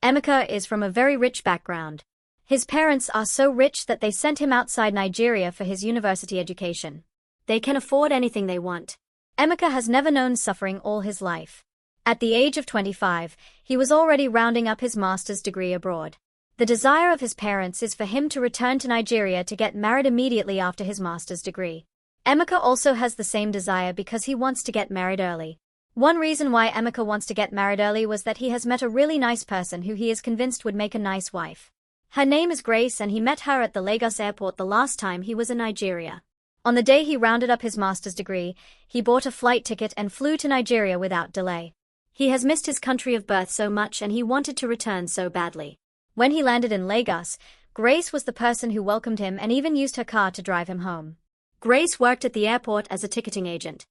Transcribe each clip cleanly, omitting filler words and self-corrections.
Emeka is from a very rich background. His parents are so rich that they sent him outside Nigeria for his university education. They can afford anything they want. Emeka has never known suffering all his life. At the age of 25, he was already rounding up his master's degree abroad. The desire of his parents is for him to return to Nigeria to get married immediately after his master's degree. Emeka also has the same desire because he wants to get married early. One reason why Emeka wants to get married early was that he has met a really nice person who he is convinced would make a nice wife. Her name is Grace and he met her at the Lagos airport the last time he was in Nigeria. On the day he rounded up his master's degree, he bought a flight ticket and flew to Nigeria without delay. He has missed his country of birth so much and he wanted to return so badly. When he landed in Lagos, Grace was the person who welcomed him and even used her car to drive him home. Grace worked at the airport as a ticketing agent.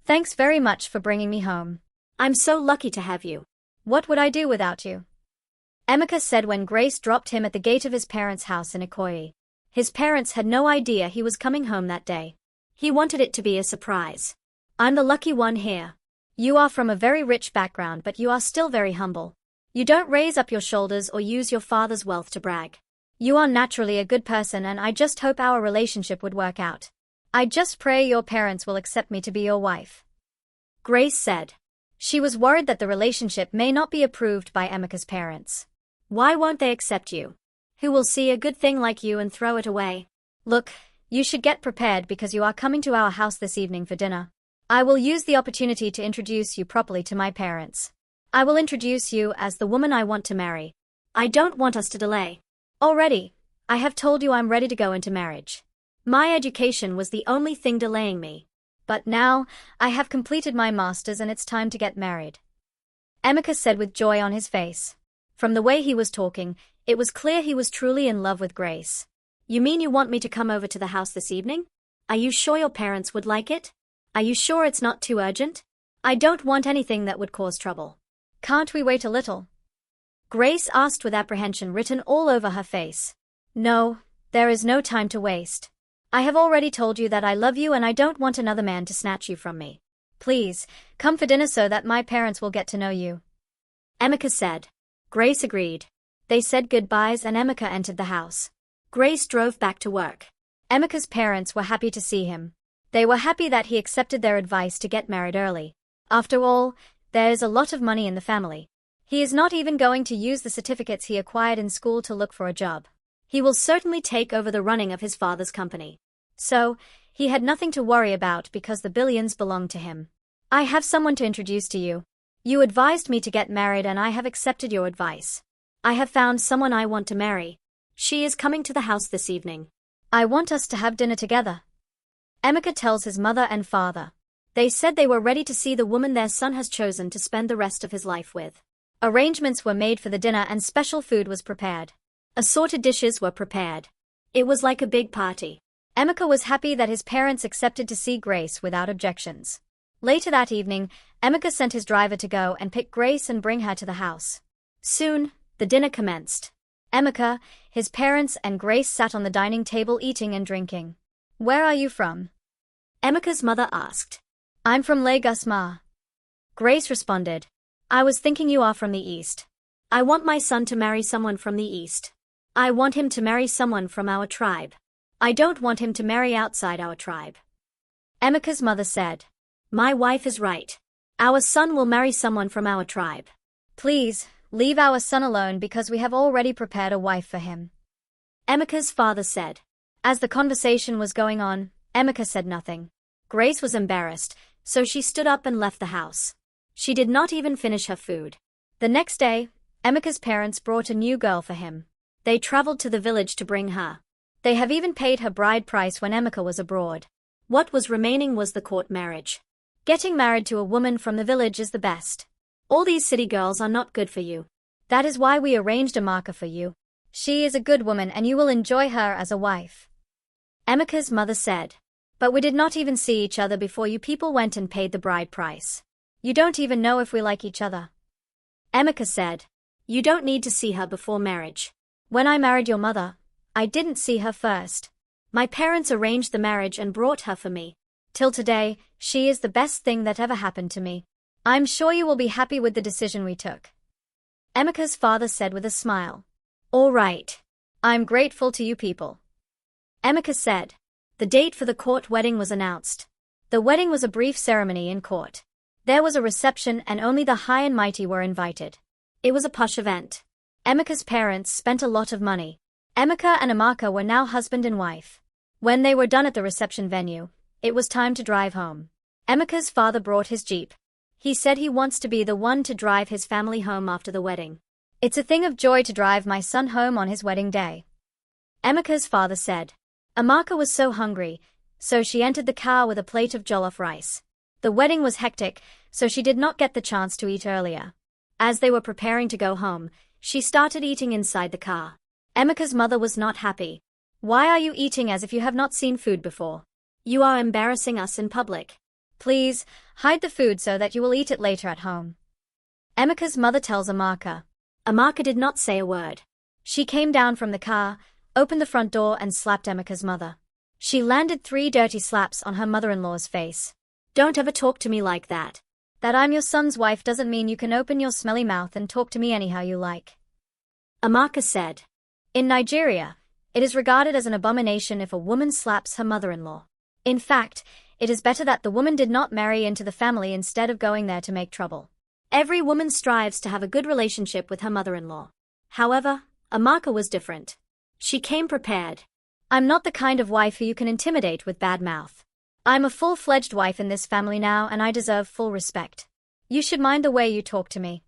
Thanks very much for bringing me home. I'm so lucky to have you. What would I do without you? Emeka said when Grace dropped him at the gate of his parents' house in Ikoyi. His parents had no idea he was coming home that day. He wanted it to be a surprise. I'm the lucky one here. You are from a very rich background but you are still very humble. You don't raise up your shoulders or use your father's wealth to brag. You are naturally a good person and I just hope our relationship would work out. I just pray your parents will accept me to be your wife. Grace said. She was worried that the relationship may not be approved by Emeka's parents. Why won't they accept you? Who will see a good thing like you and throw it away? Look, you should get prepared because you are coming to our house this evening for dinner. I will use the opportunity to introduce you properly to my parents. I will introduce you as the woman I want to marry. I don't want us to delay. Already, I have told you I'm ready to go into marriage. My education was the only thing delaying me. But now, I have completed my master's and it's time to get married. Emeka said with joy on his face. From the way he was talking, it was clear he was truly in love with Grace. You mean you want me to come over to the house this evening? Are you sure your parents would like it? Are you sure it's not too urgent? I don't want anything that would cause trouble. Can't we wait a little? Grace asked with apprehension written all over her face. No, there is no time to waste. I have already told you that I love you and I don't want another man to snatch you from me. Please, come for dinner so that my parents will get to know you. Emeka said. Grace agreed. They said goodbyes and Emeka entered the house. Grace drove back to work. Emeka's parents were happy to see him. They were happy that he accepted their advice to get married early. After all, there is a lot of money in the family. He is not even going to use the certificates he acquired in school to look for a job. He will certainly take over the running of his father's company. So, he had nothing to worry about because the billions belonged to him. I have someone to introduce to you. You advised me to get married and I have accepted your advice. I have found someone I want to marry. She is coming to the house this evening. I want us to have dinner together. Emeka tells his mother and father. They said they were ready to see the woman their son has chosen to spend the rest of his life with. Arrangements were made for the dinner and special food was prepared. Assorted dishes were prepared. It was like a big party. Emeka was happy that his parents accepted to see Grace without objections. Later that evening, Emeka sent his driver to go and pick Grace and bring her to the house. Soon, the dinner commenced. Emeka, his parents and Grace sat on the dining table eating and drinking. Where are you from? Emeka's mother asked. I'm from Lagos, Ma. Grace responded. I was thinking you are from the East. I want my son to marry someone from the East. I want him to marry someone from our tribe. I don't want him to marry outside our tribe. Emeka's mother said. My wife is right. Our son will marry someone from our tribe. Please, leave our son alone because we have already prepared a wife for him. Emeka's father said. As the conversation was going on, Emeka said nothing. Grace was embarrassed, so she stood up and left the house. She did not even finish her food. The next day, Emeka's parents brought a new girl for him. They traveled to the village to bring her. They have even paid her bride price when Emeka was abroad. What was remaining was the court marriage. Getting married to a woman from the village is the best. All these city girls are not good for you. That is why we arranged Amaka for you. She is a good woman and you will enjoy her as a wife. Emeka's mother said. But we did not even see each other before you people went and paid the bride price. You don't even know if we like each other. Emeka said. You don't need to see her before marriage. When I married your mother, I didn't see her first. My parents arranged the marriage and brought her for me. Till today, she is the best thing that ever happened to me. I'm sure you will be happy with the decision we took. Emika's father said with a smile. All right. I'm grateful to you people. Emika said. The date for the court wedding was announced. The wedding was a brief ceremony in court. There was a reception and only the high and mighty were invited. It was a posh event. Emika's parents spent a lot of money. Emika and Amaka were now husband and wife. When they were done at the reception venue, it was time to drive home. Emika's father brought his Jeep. He said he wants to be the one to drive his family home after the wedding. It's a thing of joy to drive my son home on his wedding day. Emika's father said. Amaka was so hungry, so she entered the car with a plate of jollof rice. The wedding was hectic, so she did not get the chance to eat earlier. As they were preparing to go home, she started eating inside the car. Emika's mother was not happy. Why are you eating as if you have not seen food before? You are embarrassing us in public. Please, hide the food so that you will eat it later at home. Emika's mother tells Amaka. Amaka did not say a word. She came down from the car, opened the front door and slapped Emika's mother. She landed 3 dirty slaps on her mother-in-law's face. Don't ever talk to me like that. That I'm your son's wife doesn't mean you can open your smelly mouth and talk to me anyhow you like. Amaka said. In Nigeria, it is regarded as an abomination if a woman slaps her mother-in-law. In fact, it is better that the woman did not marry into the family instead of going there to make trouble. Every woman strives to have a good relationship with her mother-in-law. However, Amaka was different. She came prepared. I'm not the kind of wife who you can intimidate with bad mouth. I'm a full-fledged wife in this family now and I deserve full respect. You should mind the way you talk to me.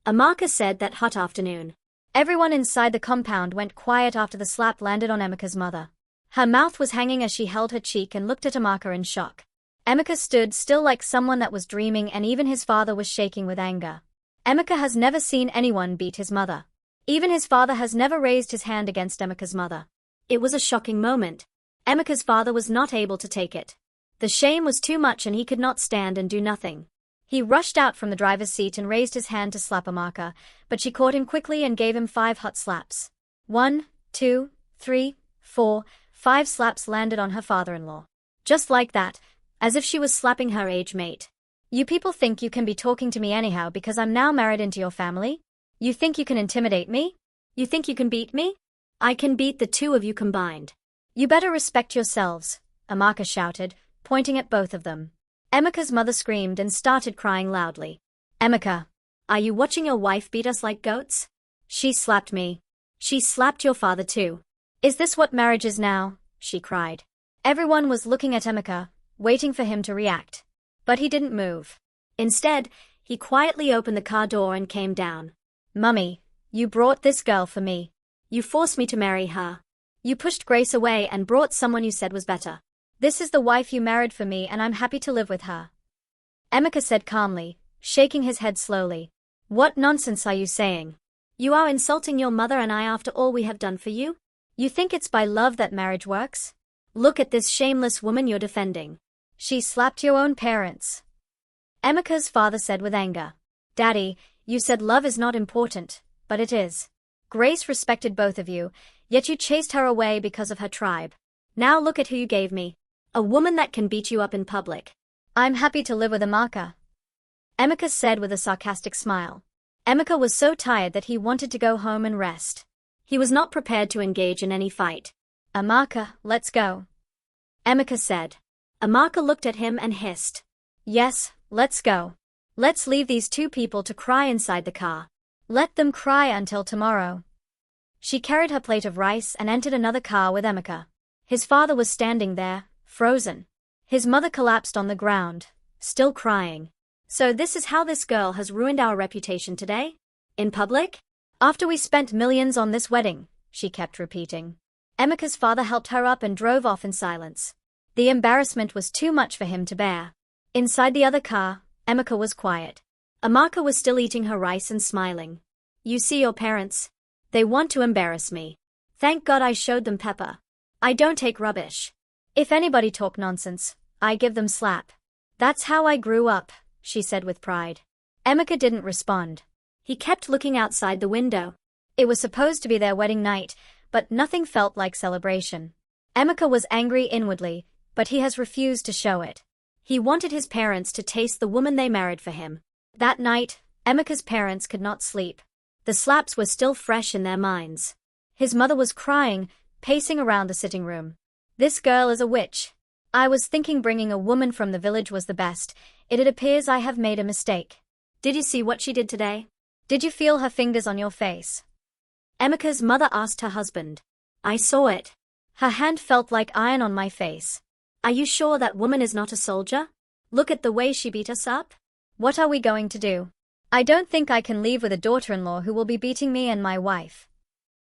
Amaka said that hot afternoon. Everyone inside the compound went quiet after the slap landed on Emika's mother. Her mouth was hanging as she held her cheek and looked at Amaka in shock. Emika stood still like someone that was dreaming and even his father was shaking with anger. Emika has never seen anyone beat his mother. Even his father has never raised his hand against Emika's mother. It was a shocking moment. Emika's father was not able to take it. The shame was too much and he could not stand and do nothing. He rushed out from the driver's seat and raised his hand to slap Amaka, but she caught him quickly and gave him 5 hot slaps. 1, 2, 3, 4, 5 slaps landed on her father-in-law. Just like that, as if she was slapping her age mate. You people think you can be talking to me anyhow because I'm now married into your family? You think you can intimidate me? You think you can beat me? I can beat the 2 of you combined. You better respect yourselves, Amaka shouted, pointing at both of them. Emika's mother screamed and started crying loudly. Emika, are you watching your wife beat us like goats? She slapped me. She slapped your father too. Is this what marriage is now? She cried. Everyone was looking at Emika, waiting for him to react. But he didn't move. Instead, he quietly opened the car door and came down. Mummy, you brought this girl for me. You forced me to marry her. You pushed Grace away and brought someone you said was better. This is the wife you married for me and I'm happy to live with her. Emika said calmly, shaking his head slowly. What nonsense are you saying? You are insulting your mother and I after all we have done for you? You think it's by love that marriage works? Look at this shameless woman you're defending. She slapped your own parents. Emika's father said with anger. Daddy, you said love is not important, but it is. Grace respected both of you, yet you chased her away because of her tribe. Now look at who you gave me. A woman that can beat you up in public. I'm happy to live with Amaka. Emika said with a sarcastic smile. Emika was so tired that he wanted to go home and rest. He was not prepared to engage in any fight. Amaka, let's go. Emika said. Amaka looked at him and hissed. Yes, let's go. Let's leave these 2 people to cry inside the car. Let them cry until tomorrow. She carried her plate of rice and entered another car with Emika. His father was standing there, frozen. His mother collapsed on the ground, still crying. So this is how this girl has ruined our reputation today? In public? After we spent millions on this wedding, she kept repeating. Emika's father helped her up and drove off in silence. The embarrassment was too much for him to bear. Inside the other car, Emika was quiet. Amaka was still eating her rice and smiling. You see your parents? They want to embarrass me. Thank God I showed them pepper. I don't take rubbish. If anybody talk nonsense, I give them slap. That's how I grew up, she said with pride. Emika didn't respond. He kept looking outside the window. It was supposed to be their wedding night, but nothing felt like celebration. Emika was angry inwardly, but he has refused to show it. He wanted his parents to taste the woman they married for him. That night, Emika's parents could not sleep. The slaps were still fresh in their minds. His mother was crying, pacing around the sitting room. This girl is a witch. I was thinking bringing a woman from the village was the best. It appears I have made a mistake. Did you see what she did today? Did you feel her fingers on your face? Emika's mother asked her husband. I saw it. Her hand felt like iron on my face. Are you sure that woman is not a soldier? Look at the way she beat us up. What are we going to do? I don't think I can leave with a daughter-in-law who will be beating me and my wife.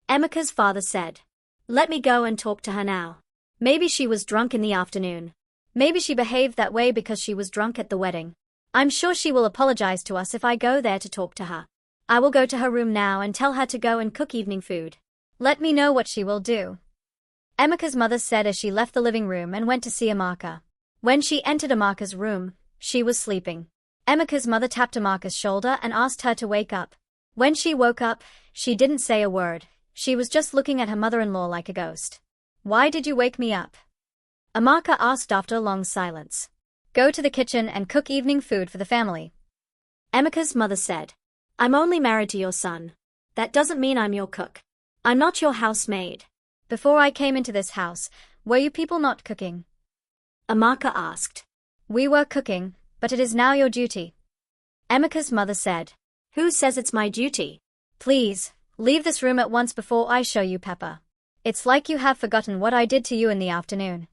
Emika's father said. Let me go and talk to her now. Maybe she was drunk in the afternoon. Maybe she behaved that way because she was drunk at the wedding. I'm sure she will apologize to us if I go there to talk to her. I will go to her room now and tell her to go and cook evening food. Let me know what she will do. Emika's mother said as she left the living room and went to see Emika. When she entered Emika's room, she was sleeping. Emika's mother tapped Emika's shoulder and asked her to wake up. When she woke up, she didn't say a word. She was just looking at her mother-in-law like a ghost. Why did you wake me up? Emika asked after a long silence. Go to the kitchen and cook evening food for the family. Emika's mother said. I'm only married to your son. That doesn't mean I'm your cook. I'm not your housemaid. Before I came into this house, were you people not cooking? Emika asked. We were cooking, but it is now your duty. Emika's mother said. Who says it's my duty? Please, leave this room at once before I show you Pepper. It's like you have forgotten what I did to you in the afternoon.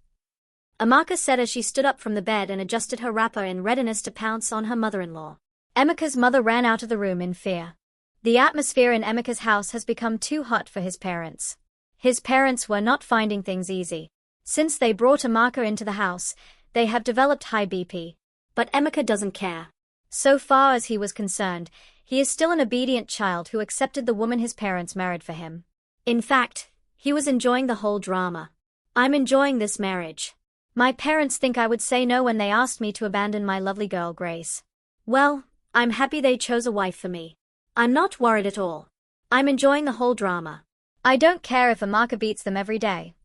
Emika said as she stood up from the bed and adjusted her wrapper in readiness to pounce on her mother-in-law. Emika's mother ran out of the room in fear. The atmosphere in Emika's house has become too hot for his parents. His parents were not finding things easy. Since they brought Emika into the house, they have developed high BP. But Emika doesn't care. So far as he was concerned, he is still an obedient child who accepted the woman his parents married for him. In fact, he was enjoying the whole drama. I'm enjoying this marriage. My parents think I would say no when they asked me to abandon my lovely girl Grace. Well, I'm happy they chose a wife for me. I'm not worried at all. I'm enjoying the whole drama. I don't care if Emika beats them every day.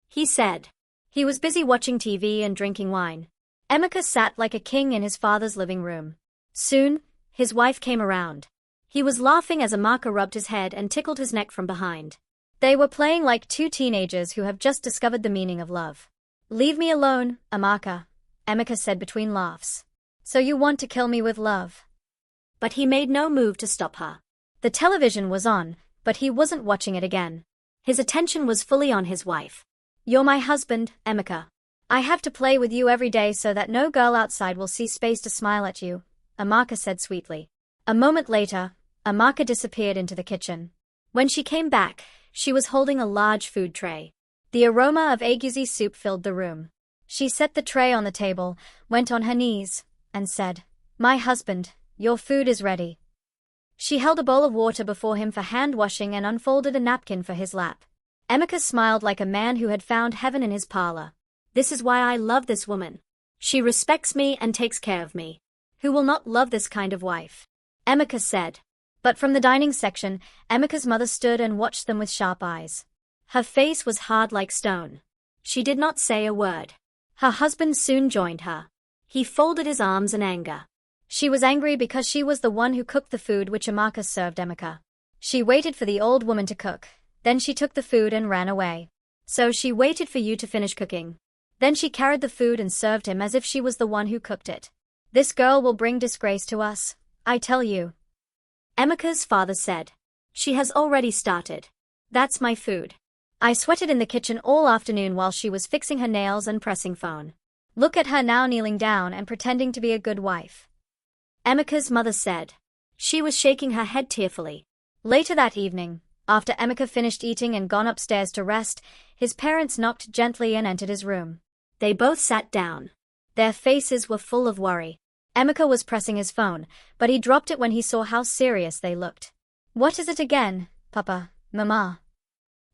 He said. He was busy watching TV and drinking wine. Emika sat like a king in his father's living room. Soon, his wife came around. He was laughing as Emika rubbed his head and tickled his neck from behind. They were playing like two teenagers who have just discovered the meaning of love. Leave me alone, Emika, Emika said between laughs. So you want to kill me with love? But he made no move to stop her. The television was on, but he wasn't watching it again. His attention was fully on his wife. You're my husband, Emika. I have to play with you every day so that no girl outside will see space to smile at you, Emika said sweetly. A moment later, Emika disappeared into the kitchen. When she came back, she was holding a large food tray. The aroma of egusi soup filled the room. She set the tray on the table, went on her knees, and said, My husband, your food is ready. She held a bowl of water before him for hand washing and unfolded a napkin for his lap. Emika smiled like a man who had found heaven in his parlor. This is why I love this woman. She respects me and takes care of me. Who will not love this kind of wife? Emika said. But from the dining section, Emika's mother stood and watched them with sharp eyes. Her face was hard like stone. She did not say a word. Her husband soon joined her. He folded his arms in anger. She was angry because she was the one who cooked the food which Emika served Emika. She waited for the old woman to cook, then she took the food and ran away. So she waited for you to finish cooking. Then she carried the food and served him as if she was the one who cooked it. This girl will bring disgrace to us, I tell you. Emika's father said. She has already started. That's my food. I sweated in the kitchen all afternoon while she was fixing her nails and pressing phone. Look at her now kneeling down and pretending to be a good wife. Emika's mother said. She was shaking her head tearfully. Later that evening, after Emika finished eating and gone upstairs to rest, his parents knocked gently and entered his room. They both sat down. Their faces were full of worry. Emika was pressing his phone, but he dropped it when he saw how serious they looked. What is it again, Papa, Mama?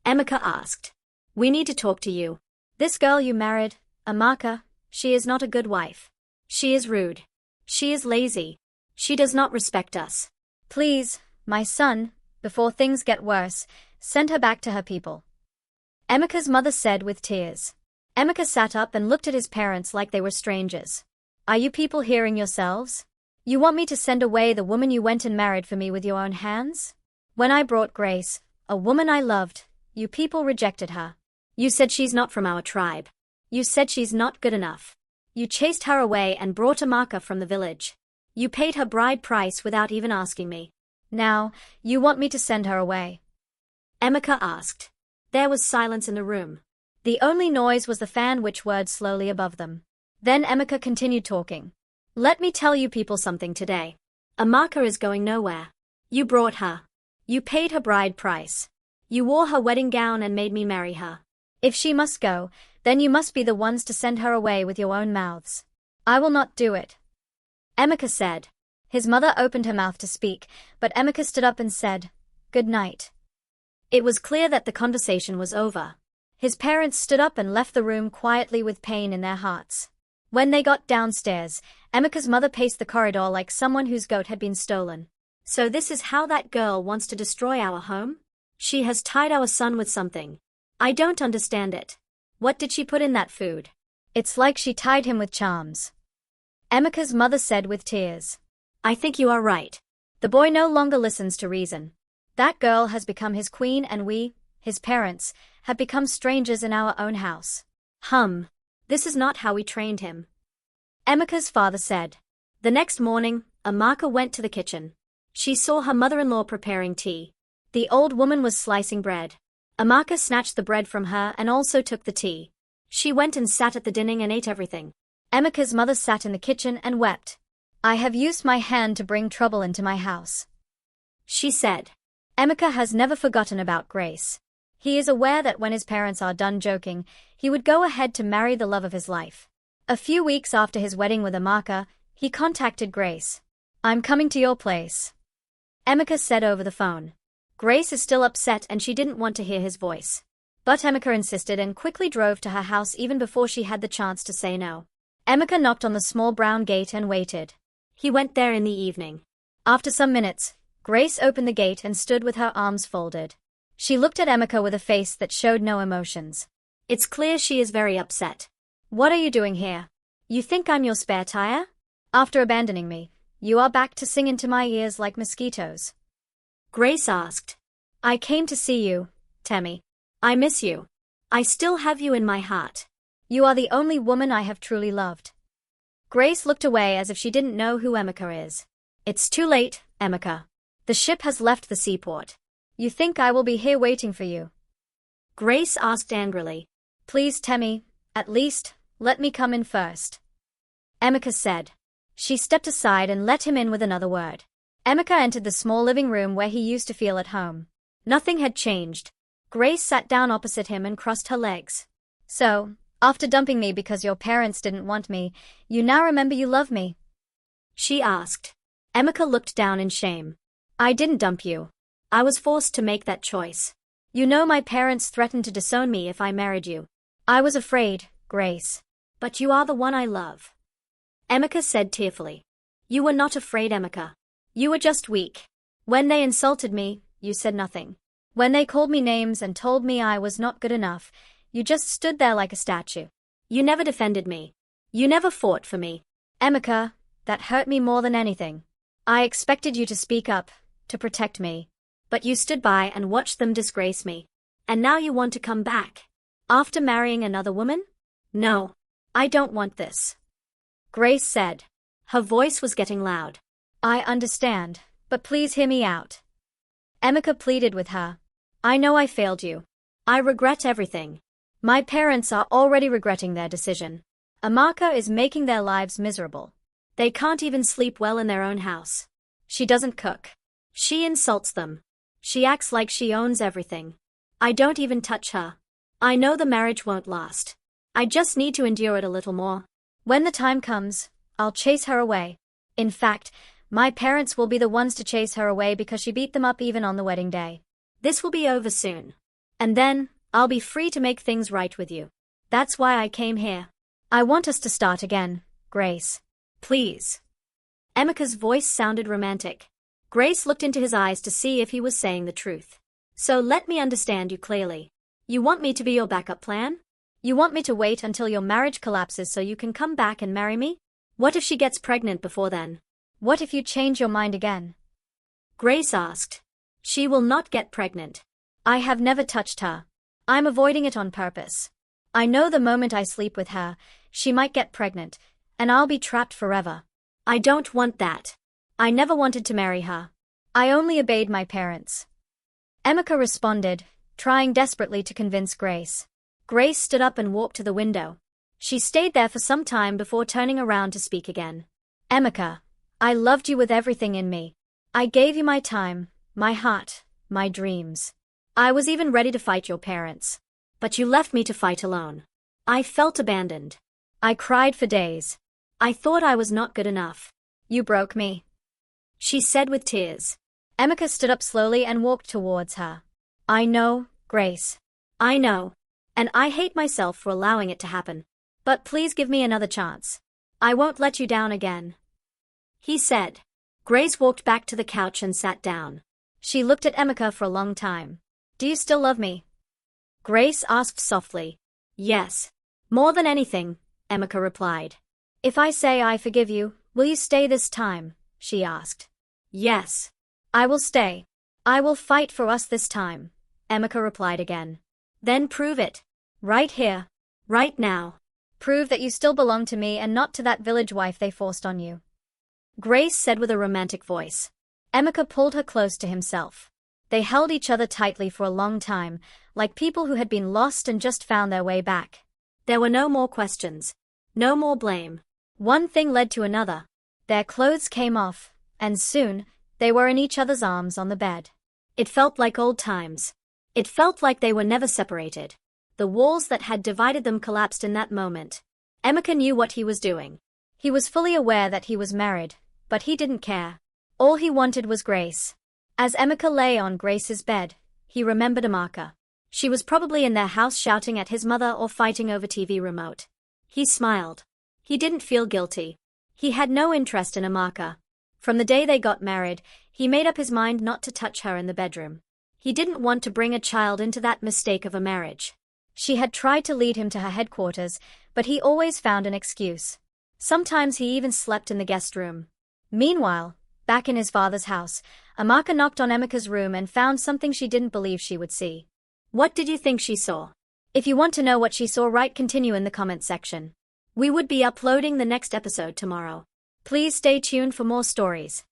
Emika asked. We need to talk to you. This girl you married, Emika, she is not a good wife. She is rude. She is lazy. She does not respect us. Please, my son, before things get worse, send her back to her people. Emika's mother said with tears. Emika sat up and looked at his parents like they were strangers. Are you people hearing yourselves? You want me to send away the woman you went and married for me with your own hands? When I brought Grace, a woman I loved, you people rejected her. You said she's not from our tribe. You said she's not good enough. You chased her away and brought Amaka from the village. You paid her bride price without even asking me. Now, you want me to send her away?" Emeka asked. There was silence in the room. The only noise was the fan which whirred slowly above them. Then Emeka continued talking. "Let me tell you people something today. Amaka is going nowhere. You brought her. You paid her bride price. You wore her wedding gown and made me marry her. If she must go, then you must be the ones to send her away with your own mouths. I will not do it," Emeka said. His mother opened her mouth to speak, but Emeka stood up and said, "Good night." It was clear that the conversation was over. His parents stood up and left the room quietly with pain in their hearts. When they got downstairs, Emeka's mother paced the corridor like someone whose goat had been stolen. "So this is how that girl wants to destroy our home? She has tied our son with something. I don't understand it. What did she put in that food?" "It's like she tied him with charms," Emeka's mother said with tears. "I think you are right. The boy no longer listens to reason. That girl has become his queen and we, his parents, have become strangers in our own house. This is not how we trained him," Emeka's father said. The next morning, Amaka went to the kitchen. She saw her mother-in-law preparing tea. The old woman was slicing bread. Amaka snatched the bread from her and also took the tea. She went and sat at the dinner and ate everything. Emeka's mother sat in the kitchen and wept. "I have used my hand to bring trouble into my house," she said. Emeka has never forgotten about Grace. He is aware that when his parents are done joking, he would go ahead to marry the love of his life. A few weeks after his wedding with Amaka, he contacted Grace. "I'm coming to your place," Emeka said over the phone. Grace is still upset and she didn't want to hear his voice. But Emeka insisted and quickly drove to her house even before she had the chance to say no. Emeka knocked on the small brown gate and waited. He went there in the evening. After some minutes, Grace opened the gate and stood with her arms folded. She looked at Emeka with a face that showed no emotions. It's clear she is very upset. "What are you doing here? You think I'm your spare tire? After abandoning me, you are back to sing into my ears like mosquitoes?" Grace asked. "I came to see you, Temi. I miss you. I still have you in my heart. You are the only woman I have truly loved." Grace looked away as if she didn't know who Emeka is. "It's too late, Emeka. The ship has left the seaport. You think I will be here waiting for you?" Grace asked angrily. "Please, Temi, at least, let me come in first," Emeka said. She stepped aside and let him in with another word. Emeka entered the small living room where he used to feel at home. Nothing had changed. Grace sat down opposite him and crossed her legs. "So, after dumping me because your parents didn't want me, you now remember you love me?" she asked. Emeka looked down in shame. "I didn't dump you. I was forced to make that choice. You know my parents threatened to disown me if I married you. I was afraid, Grace. But you are the one I love," Emeka said tearfully. "You were not afraid, Emeka. You were just weak. When they insulted me, you said nothing. When they called me names and told me I was not good enough, you just stood there like a statue. You never defended me. You never fought for me. Emeka, that hurt me more than anything. I expected you to speak up, to protect me. But you stood by and watched them disgrace me. And now you want to come back. After marrying another woman? No. I don't want this," Grace said. Her voice was getting loud. "I understand, but please hear me out," Emeka pleaded with her. "I know I failed you. I regret everything. My parents are already regretting their decision. Amaka is making their lives miserable. They can't even sleep well in their own house. She doesn't cook. She insults them. She acts like she owns everything. I don't even touch her. I know the marriage won't last. I just need to endure it a little more. When the time comes, I'll chase her away. In fact, my parents will be the ones to chase her away because she beat them up even on the wedding day. This will be over soon. And then, I'll be free to make things right with you. That's why I came here. I want us to start again, Grace. Please." Emeka's voice sounded romantic. Grace looked into his eyes to see if he was saying the truth. "So let me understand you clearly. You want me to be your backup plan? You want me to wait until your marriage collapses so you can come back and marry me? What if she gets pregnant before then? What if you change your mind again?" Grace asked. She will not get pregnant. I have never touched her. I'm avoiding it on purpose. I know the moment I sleep with her, she might get pregnant, and I'll be trapped forever. I don't want that. I never wanted to marry her. I only obeyed my parents. Emeka responded, trying desperately to convince Grace. Grace stood up and walked to the window. She stayed there for some time before turning around to speak again. Emeka, I loved you with everything in me. I gave you my time, my heart, my dreams. I was even ready to fight your parents. But you left me to fight alone. I felt abandoned. I cried for days. I thought I was not good enough. You broke me, she said with tears. Emeka stood up slowly and walked towards her. I know, Grace. I know. And I hate myself for allowing it to happen. But please give me another chance. I won't let you down again, he said. Grace walked back to the couch and sat down. She looked at Emeka for a long time. Do you still love me? Grace asked softly. Yes. More than anything, Emeka replied. If I say I forgive you, will you stay this time? She asked. Yes. I will stay. I will fight for us this time, Emeka replied again. Then prove it. Right here. Right now. Prove that you still belong to me and not to that village wife they forced on you, Grace said with a romantic voice. Emeka pulled her close to himself. They held each other tightly for a long time, like people who had been lost and just found their way back. There were no more questions. No more blame. One thing led to another. Their clothes came off, and soon, they were in each other's arms on the bed. It felt like old times. It felt like they were never separated. The walls that had divided them collapsed in that moment. Emeka knew what he was doing. He was fully aware that he was married, but he didn't care. All he wanted was Grace. As Emeka lay on Grace's bed, he remembered Amaka. She was probably in their house shouting at his mother or fighting over TV remote. He smiled. He didn't feel guilty. He had no interest in Amaka. From the day they got married, he made up his mind not to touch her in the bedroom. He didn't want to bring a child into that mistake of a marriage. She had tried to lead him to her headquarters, but he always found an excuse. Sometimes he even slept in the guest room. Meanwhile, back in his father's house, Amaka knocked on Emeka's room and found something she didn't believe she would see. What did you think she saw? If you want to know what she saw, write continue in the comment section. We would be uploading the next episode tomorrow. Please stay tuned for more stories.